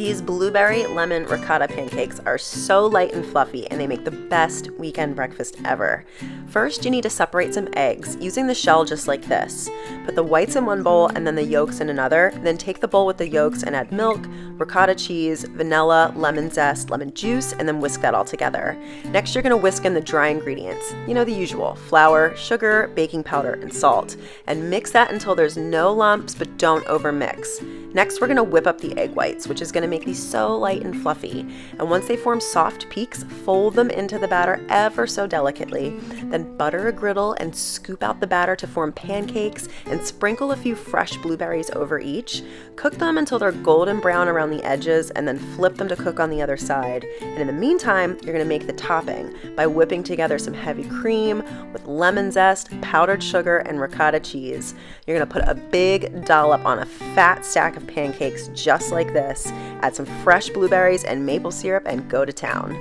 These blueberry lemon ricotta pancakes are so light and fluffy, and they make the best weekend breakfast ever. First, you need to separate some eggs using the shell just like this. Put the whites in one bowl and then the yolks in another. Then take the bowl with the yolks and add milk, ricotta cheese, vanilla, lemon zest, lemon juice, and then whisk that all together. Next, you're going to whisk in the dry ingredients. You know, the usual: flour, sugar, baking powder, and salt. And mix that until there's no lumps, but don't overmix. Next, we're going to whip up the egg whites, which is going to make these so light and fluffy. And once they form soft peaks, fold them into the batter ever so delicately. Then butter a griddle and scoop out the batter to form pancakes, and sprinkle a few fresh blueberries over each. Cook them until they're golden brown around the edges, and then flip them to cook on the other side. And in the meantime, you're going to make the topping by whipping together some heavy cream with lemon zest, powdered sugar, and ricotta cheese. You're going to put a big dollop on a fat stack of pancakes just like this. Add some fresh blueberries and maple syrup and go to town.